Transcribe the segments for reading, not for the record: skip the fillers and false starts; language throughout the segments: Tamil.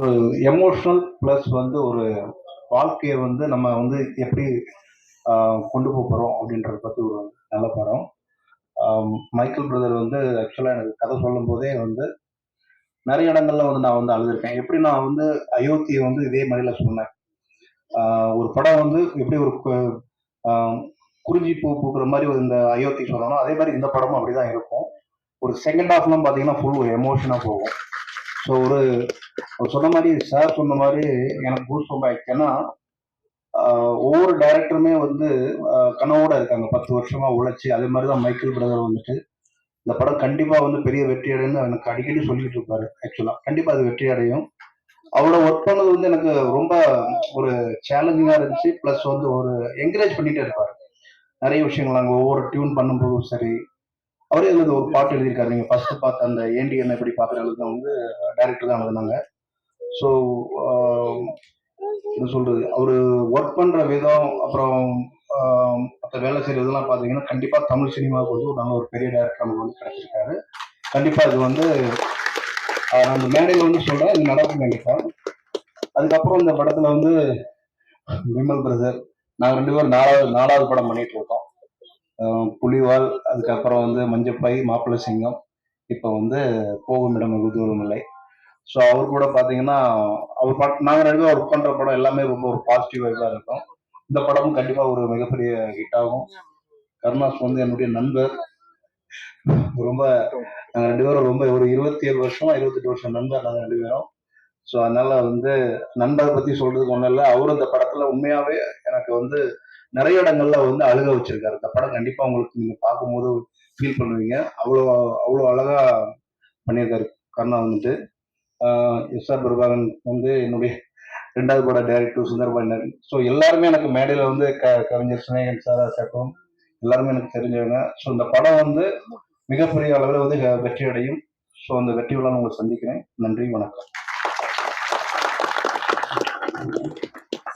ஒரு எமோஷனல் ப்ளஸ் வந்து ஒரு வாழ்க்கையை வந்து நம்ம வந்து எப்படி கொண்டு போக போகிறோம் அப்படின்றத பற்றி ஒரு நல்ல படம். மைக்கேல் பிரதர் வந்து ஆக்சுவலாக எனக்கு கதை சொல்லும் போதே வந்து நிறைய இடங்கள்ல வந்து நான் வந்து அழுதுருக்கேன். எப்படி நான் வந்து அயோத்தியை வந்து இதே மாதிரில சொன்னேன். ஒரு படம் வந்து எப்படி ஒரு குறிஞ்சி பூ பூக்குற மாதிரி ஒரு இந்த அயோத்தி சொல்லணும், அதே மாதிரி இந்த படமும் அப்படிதான் இருக்கும். ஒரு செகண்ட் ஹாஃப்லாம் பார்த்தீங்கன்னா ஃபுல் ஒரு எமோஷனாக போகும். ஸோ ஒரு சொன்ன மாதிரி சார் சொன்ன மாதிரி எனக்கு பூஸ்ட் ரொம்ப ஆயிடுச்சு. ஏன்னா ஒவ்வொரு டைரக்டருமே வந்து கனவோட இருக்காங்க 10 வருஷமா உழைச்சி. அதே மாதிரி தான் மைக்கேல் பிரதர் வந்துட்டு இந்த படம் கண்டிப்பா வந்து பெரிய வெற்றி அடையும்னு எனக்கு அடிக்கடி சொல்லிட்டு இருப்பாரு. ஆக்சுவலா கண்டிப்பா அது வெற்றி அடையும். அவரோட ஒர்க் பண்ணது வந்து எனக்கு ரொம்ப ஒரு சேலஞ்சிங்கா இருந்துச்சு. பிளஸ் வந்து ஒரு என்கரேஜ் பண்ணிட்டே இருப்பாரு நிறைய விஷயங்கள். நாங்கள் ஒவ்வொரு டியூன் பண்ணும்போதும் சரி, அவரே எழுது ஒரு பாட்டு எழுதியிருக்காரு. நீங்க ஃபர்ஸ்ட் பார்த்த அந்த ஏண்டி என்ன எப்படி பார்க்குறது வந்து டைரக்டர் தான் எழுதினாங்க. ஸோ என்ன சொல்றது, அவரு ஒர்க் பண்ற விதம், அப்புறம் மற்ற வேலை செய்யறதுலாம் பார்த்தீங்கன்னா கண்டிப்பா தமிழ் சினிமாவுக்கு வந்து நல்ல ஒரு பெரிய டைரக்டர் நமக்கு வந்து கிடைச்சிருக்காரு. கண்டிப்பா இது வந்து நான் இந்த மேடையில் வந்து சொல்றேன், இது நடக்கும் கண்டிப்பா. அதுக்கப்புறம் இந்த படத்துல வந்து விமல் பிரதர், நாங்கள் 2 பேரும் நாலாவது படம் பண்ணிட்டு இருக்கோம். புலிவால், அதுக்கப்புறம் வந்து மஞ்சப்பை, மாப்பிள்ளை சிங்கம், இப்போ வந்து போகும் இடம் வெகு தூரம் இல்லை. ஸோ அவர் கூட பார்த்தீங்கன்னா அவர் பாட்டு நாங்கள் 2 பேரும் ஒர்க் பண்ணுற படம் எல்லாமே ரொம்ப ஒரு பாசிட்டிவ் வைப்பாக இருக்கும். இந்த படமும் கண்டிப்பாக ஒரு மிகப்பெரிய ஹிட் ஆகும். கருணாஸ் வந்து என்னுடைய நண்பர். ரொம்ப நாங்கள் 2 பேரும் ரொம்ப ஒரு 27 வருஷமா 28 வருஷம் நண்பர் நாங்கள் 2 பேரும். ஸோ அதனால வந்து நண்பரை பற்றி சொல்றதுக்கு ஒன்றும் இல்லை. அவரும் இந்த படத்தில் உண்மையாகவே எனக்கு வந்து நிறைய இடங்கள்ல வந்து அழுக வச்சிருக்காரு. இந்த படம் கண்டிப்பாக உங்களுக்கு நீங்கள் பார்க்கும்போது ஃபீல் பண்ணுவீங்க. அவ்வளோ அவ்வளோ அழகா பண்ணியிருக்காரு கருணா வந்துட்டு. எஸ்ஆர் பிரபாகரன் வந்து என்னுடைய 2வது பட டைரக்டர் சுந்தரபாண்டியன். ஸோ எல்லாருமே எனக்கு மேடையில் வந்து கவிஞர் சினேகன் சாரா இருக்கட்டும், எல்லாருமே எனக்கு தெரிஞ்சவங்க. ஸோ இந்த படம் வந்து மிகப்பெரிய அளவில் வந்து வெற்றி அடையும். ஸோ அந்த வெற்றி விழா உங்களை சந்திக்கிறேன். நன்றி, வணக்கம்.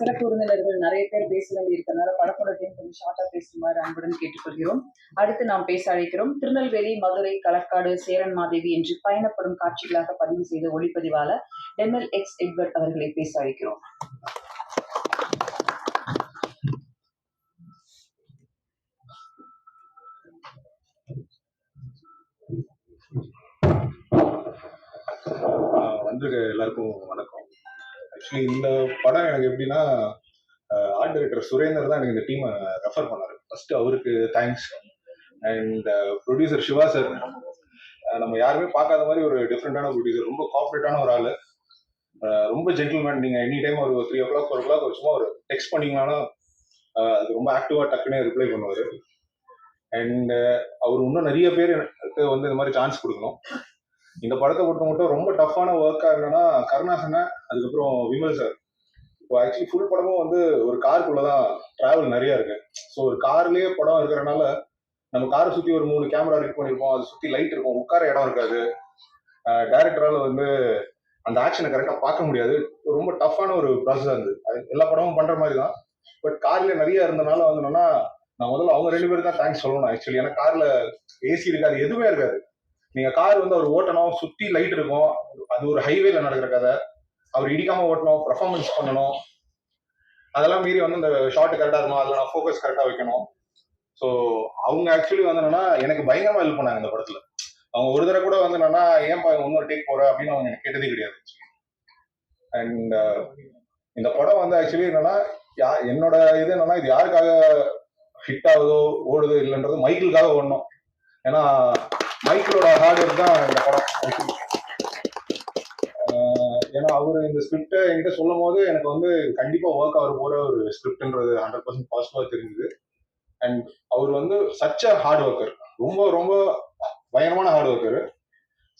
சிறப்பு விருந்தினர்கள் நிறைய பேர் பேச வேண்டி இருக்கிறதுனால படத்தோட டீம் கொஞ்சம் ஷார்ட்டா பேசுமாறு அன்புடன் கேட்டுக்கொள்கிறோம். அடுத்து நாம் பேச அழைக்கிறோம் திருநெல்வேலி, மதுரை, களக்காடு, சேரன் மாதேவி என்று பயணப்படும் காட்சிகளாக பதிவு செய்த ஒளிப்பதிவாளர் MLX எட்வர்ட் அவர்களை பேச அழைக்கிறோம். எல்லாருக்கும் வணக்கம். ஆக்சுவலி இந்த படம் எனக்கு எப்படின்னா, ஆர்ட் டைரக்டர் சுரேந்தர் தான் எனக்கு இந்த டீமை ரெஃபர் பண்ணாரு. ஃபர்ஸ்ட் அவருக்கு thanks. And producer Siva sir, நம்ம யாருமே பார்க்காத மாதிரி ஒரு டிஃப்ரெண்டான ப்ரொடியூசர், ரொம்ப கார்பரேட்டான ஒரு ஆள், ரொம்ப ஜென்டில்மேன். நீங்கள் எனி டைம் ஒரு 3 o'clock 4 o'clock சும்மா ஒரு டெக்ஸ்ட் பண்ணிங்கனாலும் அது ரொம்ப ஆக்டிவாக டக்குனே ரிப்ளை பண்ணுவார். அண்ட் அவர் இன்னும் நிறைய பேர் எனக்கு வந்து இந்த மாதிரி சான்ஸ் கொடுக்கணும். இந்த படத்தை பொறுத்த மட்டும் ரொம்ப டஃப்பான ஒர்க்காக என்னன்னா கருணாசனை, அதுக்கப்புறம் விமல் சார். இப்போ ஆக்சுவலி ஃபுல் படமும் வந்து ஒரு காருக்குள்ளதான் டிராவல் நிறைய இருக்கு. ஸோ ஒரு கார்லயே படம் இருக்கிறனால நம்ம காரை சுற்றி ஒரு 3 கேமரா ரெடி பண்ணியிருப்போம், அதை சுற்றி லைட் இருக்கும், உட்கார இடம் இருக்காது. டைரக்டரால் வந்து அந்த ஆக்ஷனை கரெக்டாக பார்க்க முடியாது. ரொம்ப டஃப்பான ஒரு ப்ராசஸாக இருந்தது. எல்லா படமும் பண்ணுற மாதிரி தான். பட் கார்ல நிறைய இருந்தனால வந்து என்னன்னா, நான் முதல்ல அவங்க 2 பேரும் தான் தேங்க்ஸ் சொல்லணும் ஆக்சுவலி. ஏன்னா கார்ல ஏசி இருக்காது, எதுவுமே இருக்காது. நீங்க கார் வந்து அவர் ஓட்டணும், சுத்தி லைட் இருக்கும், அது ஒரு ஹைவேல நடக்கிற கதை, அவர் இடிக்காம ஓட்டணும், பெர்ஃபார்மன்ஸ் பண்ணணும், அதெல்லாம் மீறி வந்து இந்த ஷார்ட் கரெக்டா இருக்கணும், அதில் நான் ஃபோக்கஸ் கரெக்டா வைக்கணும். ஸோ அவங்க ஆக்சுவலி வந்து என்னன்னா எனக்கு பயங்கரமா ஹெல்ப் பண்ணாங்க இந்த படத்துல. அவங்க ஒரு தடவை கூட வந்து என்னன்னா ஏன்பா இன்னொரு டேக் போற அப்படின்னு அவங்க எனக்கு கேட்டதே கிடையாது. அண்ட் இந்த படம் வந்து ஆக்சுவலி என்னன்னா என்னோட இது என்னன்னா, இது யாருக்காக ஹிட் ஆகுதோ ஓடுதோ இல்லைன்றது மைக்கிளுக்காக ஓடணும். ஏன்னா மைக்கிளோட ஹார்ட் ஒர்க் தான் இந்த படம். ஏன்னா அவரு இந்த ஸ்கிரிப்டை என்கிட்ட சொல்லும் போது எனக்கு வந்து கண்டிப்பா ஒர்க் ஆகிற போற ஒரு ஸ்கிரிப்ட்ன்றது 100% பாசிட்டிவா தெரிஞ்சுது. அண்ட் அவர் வந்து சச் அ ஹார்ட் ஒர்க்கர், ரொம்ப ரொம்ப பயங்கரமான ஹார்ட் ஒர்க்கர்.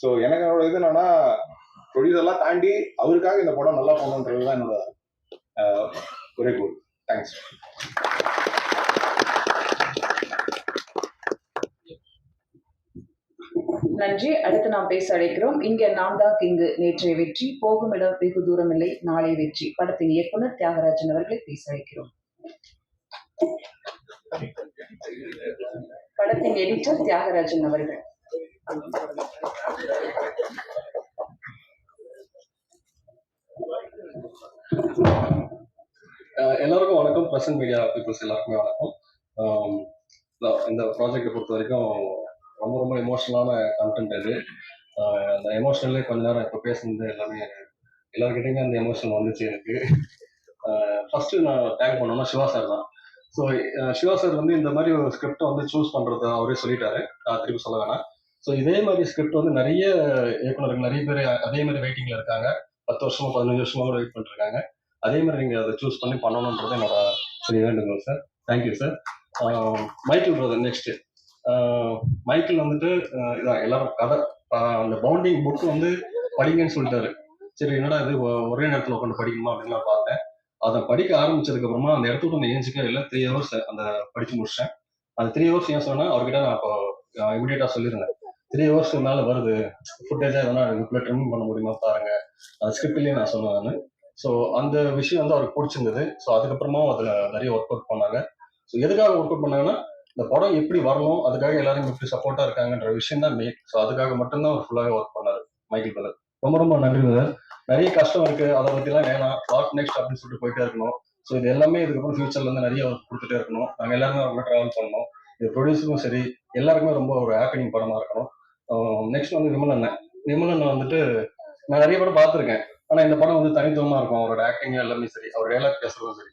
ஸோ எனக்கு என்னோட இது என்னன்னா, ப்ரொடியூசர்லாம் தாண்டி அவருக்காக இந்த படம் நல்லா பண்ணணுன்றது தான் என்னோட ஒரே கோல். தேங்க்ஸ். நன்றி. அடுத்து நாம் பேச அழைக்கிறோம் இங்க நான் தான் கிங்கு, நேற்றைய வெற்றி, போகும் இடம் வெகு தூரம் இல்லை, நாளை வெற்றி படத்தின் இயக்குனர் தியாகராஜன் அவர்களை பேச அழைக்கிறோம். படத்தின் எடிட்டர் தியாகராஜன் அவர்கள். எல்லாருக்கும் வணக்கம். பிரசன்ட் மீடியா பீப்புள்ஸ் எல்லாருக்குமே வணக்கம். ஆம், இந்த ப்ராஜெக்டை பொறுத்த வரைக்கும் ரொம்ப ரொம்ப எமோஷனலான கண்டென்ட் இது. அந்த எமோஷனலே கொஞ்ச நேரம் இப்போ பேசுனது எல்லாமே எல்லாருக்கிட்டையுமே அந்த எமோஷன் வந்துச்சு எனக்கு. ஃபர்ஸ்ட் நான் டேக் பண்ணோம்னா சிவா சார் தான். ஸோ சிவா சார் வந்து இந்த மாதிரி ஒரு ஸ்கிரிப்டை வந்து சூஸ் பண்ணுறத அவரே சொல்லிட்டாரு, திருப்பி சொல்ல வேணாம். ஸோ இதே மாதிரி ஸ்கிரிப்ட் வந்து நிறைய இயக்குனர்கள் நிறைய பேர் அதே மாதிரி வெயிட்டிங்கில் இருக்காங்க. 10 வருஷமா 15 வருஷமா கூட வெயிட் பண்ணிருக்காங்க. அதே மாதிரி நீங்கள் அதை சூஸ் பண்ணி பண்ணணுன்றது என்னோட சரி வேண்டுங்க sir. Thank you sir. Michael brother next. Michael வந்துட்டு இதான் எல்லாரும் கதை அந்த பவுண்டிங் புக் வந்து படிங்கன்னு சொல்லிட்டாரு. சரி என்னடா இது ஒரே நேரத்தில் உட்காந்து படிக்கணுமா அப்படின்னு நான் பார்த்தேன். அதை படிக்க ஆரம்பிச்சதுக்கு அப்புறமா அந்த இடத்த விட்டு ஏஞ்சிக்க இல்லை 3 ஹவர்ஸ் அந்த படிச்சு முடிச்சேன். அந்த 3 ஹவர்ஸ் ஏன் சொன்னா அவர்கிட்ட நான் இப்போ இமிடியேட்டா சொல்லியிருந்தேன். 3 ஹவர்ஸ் மேலே வருது, ஃபுட்டேஜாக எதனா இதுக்குள்ள ட்ரிம் பண்ண முடியுமா பாருங்க, அது ஸ்கிரிப்ட்லேயே நான் சொன்னேன் நான். ஸோ அந்த விஷயம் வந்து அவருக்கு பிடிச்சிருந்தது. ஸோ அதுக்கப்புறமா அதில் நிறைய ஒர்க் அவுட் பண்ணாங்க. ஸோ எதுக்காக ஒர்க் அவுட் பண்ணாங்கன்னா இந்த படம் எப்படி வரணும், அதுக்காக எல்லாரும் எப்படி சப்போர்ட்டா இருக்காங்கன்ற விஷயம் தான் மெயின். ஸோ அதுக்காக மட்டும்தான் அவர் ஃபுல்லாகவே ஒர்க் பண்ணாரு மைக்கேல் பிரதர். ரொம்ப ரொம்ப நன்றி பிரதர். நிறைய கஷ்டம் இருக்கு, அதை பற்றிலாம் வேணாம், வாட் நெக்ஸ்ட் அப்படின்னு சொல்லிட்டு போயிட்டே இருக்கணும். ஸோ இது எல்லாமே இதுக்கப்புறம் ஃபியூச்சர்ல இருந்து நிறைய ஒர்க் கொடுத்துட்டே இருக்கணும். நாங்கள் எல்லாருமே அவங்க ட்ராவல் பண்ணணும். இது ப்ரொடியூசருக்கும் சரி எல்லாருக்குமே ரொம்ப ஒரு ஹாப்பினிங் படமா இருக்கணும். நெக்ஸ்ட் வந்து விமலன் வந்துட்டு நான் நிறைய படம் பார்த்துருக்கேன். ஆனா இந்த படம் வந்து தனித்துவமா இருக்கும். அவரோட ஆக்டிங் எல்லாமே சரி, அவர் டைலாக் பேசுறதும் சரி.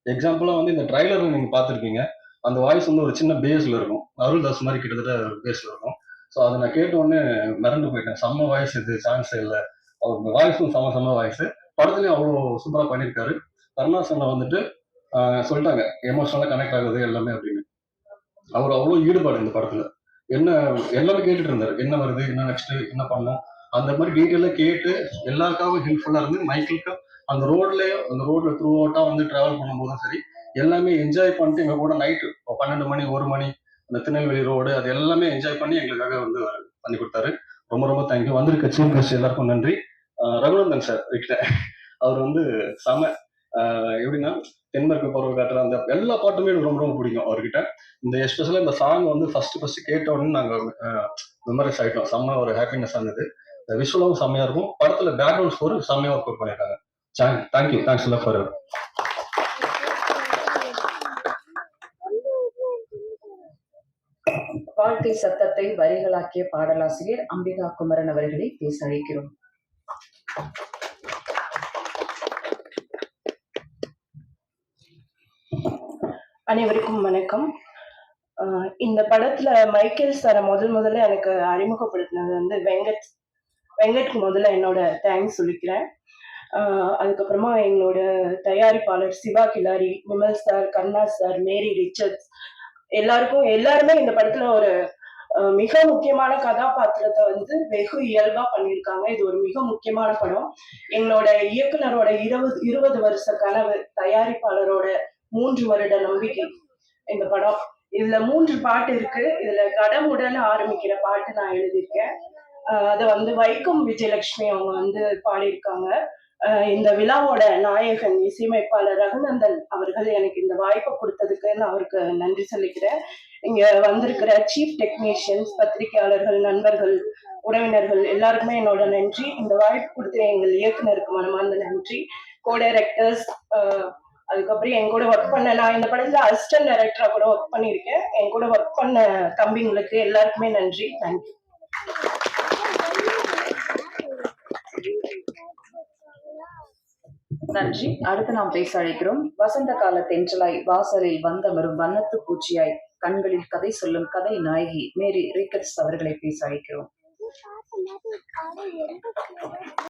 எக்ஸாம்பிளா வந்து இந்த ட்ரைலர் நீங்க பார்த்துருக்கீங்க. அந்த வாய்ஸ் வந்து ஒரு சின்ன பேஸ்ல இருக்கும், அருள்தாஸ் மாதிரி கிட்டத்தட்ட பேஸ்ல இருக்கும். ஸோ அதை நான் கேட்ட உடனே மிரண்டு போயிட்டேன். செம்ம வாய்ஸ், இது சான்ஸே இல்லை. அவர் வாய்ஸும் செம்ம வாய்ஸ். படத்துலயும் அவ்வளோ சூப்பரா பண்ணியிருக்காரு. கருணாசனை வந்துட்டு சொல்லிட்டாங்க எமோஷனலா கனெக்ட் ஆகுது எல்லாமே அப்படின்னு. அவர் அவ்வளோ ஈடுபாடு இந்த படத்துல. என்ன எல்லாமே கேட்டுட்டு இருந்தாரு, என்ன வருது, என்ன நெக்ஸ்ட், என்ன பண்ணலாம், அந்த மாதிரி டீட்டெயிலா கேட்டு எல்லாருக்காகவும் ஹெல்ப்ஃபுல்லா இருந்து மைக்கிளுக்கு அந்த ரோட்ல த்ரூ அவுட்டா வந்து டிராவல் பண்ணும்போதும் சரி எல்லாமே என்ஜாய் பண்ணிட்டு எங்க கூட நைட்டு 12 மணி 1 மணி அந்த திருநெல்வேலி ரோடு அது எல்லாமே என்ஜாய் பண்ணி எங்களுக்காக வந்து பண்ணி கொடுத்தாரு. ரொம்ப ரொம்ப தேங்க்யூ. வந்திருக்க சீஃப் கெஸ்ட் எல்லாருக்கும் நன்றி. ரகுநந்தன் சார் கிட்ட அவர் வந்து செம எப்படின்னா தென்மேற்கு பருவ காட்டுற அந்த எல்லா பாட்டுமே எனக்கு ரொம்ப ரொம்ப பிடிக்கும் அவர்கிட்ட. இந்த எஸ்பெஷலா இந்த சாங் வந்து ஃபர்ஸ்ட் கேட்ட உடனே நாங்க மெமரைஸ் ஆயிட்டோம். செம்ம ஒரு ஹாப்பினஸ் ஆனது. இந்த விஷுவலும் செம்மையா இருக்கும். படத்துல பேக்ரவுண்ட் ஸ்கோர் செம்மையா ஒர்க் அவுட் பண்ணிருக்காங்க. தேங்க்யூ. தேங்க்ஸ் ஃபார் வாழ்க்கை சத்தத்தை வரிகளாக்கிய பாடலாசிரியர் அம்பிகா குமரன் அவர்களை பேச அழைக்கிறோம். அனைவருக்கும் வணக்கம். இந்த படத்துல மைக்கேல் சாரை முதல்ல எனக்கு அறிமுகப்படுத்தினது வந்து வெங்கட்க்கு முதல்ல என்னோட தேங்க்ஸ் சொல்லிக்கிறேன். அதுக்கப்புறமா எங்களோட தயாரிப்பாளர் சிவா கிலாரி, விமல் சார், கண்ணா சார், மேரி ரிச்சர்ட்ஸ் எல்லாருமே இந்த படத்துல ஒரு மிக முக்கியமான கதாபாத்திரத்தை வந்து வெகு இயல்பா பண்ணியிருக்காங்க. இது ஒரு மிக முக்கியமான படம். எங்களோட இயக்குனரோட 20 வருஷ கனவு, தயாரிப்பாளரோட 3 வருட நம்பிக்கை இந்த படம். இதுல 3 பாட்டு இருக்கு. இதுல கடமுடன் ஆரம்பிக்கிற பாட்டு நான் எழுதியிருக்கேன். அதை வந்து வைக்கம் விஜயலட்சுமி அவங்க வந்து பாடியிருக்காங்க. இந்த விழாவோட நாயகன் இசையமைப்பாளர் ரகுநந்தன் அவர்கள் எனக்கு இந்த வாய்ப்பை கொடுத்ததுக்கு நான் அவருக்கு நன்றி சொல்லிக்கிறேன். இங்க வந்திருக்கிற சீஃப் டெக்னீஷியன்ஸ், பத்திரிகையாளர்கள், நண்பர்கள், உறவினர்கள் எல்லாருக்குமே என்னோட நன்றி. இந்த வாய்ப்பு கொடுத்த எங்கள் இயக்குனருக்கு மனமார்ந்த நன்றி. கோ டைரக்டர்ஸ், அதுக்கப்புறம் என் கூட ஒர்க் பண்ண, நான் இந்த படத்துல அசிஸ்டன்ட் டைரக்டரா கூட ஒர்க் பண்ணியிருக்கேன். என் கூட ஒர்க் பண்ண தம்பிங்களுக்கு எல்லாருக்குமே நன்றி. தேங்க்யூ. நன்றி. அடுத்து நாம் பேச அழைக்கிறோம். வசந்த கால தென்றலாய் வாசலில் வந்தமரும் வண்ணத்து பூச்சியாய் கண்களில் கதை சொல்லும் கதை நாயகி மேரி ரிக்கர்ட்ஸ் அவர்களை பேச அழைக்கிறோம்.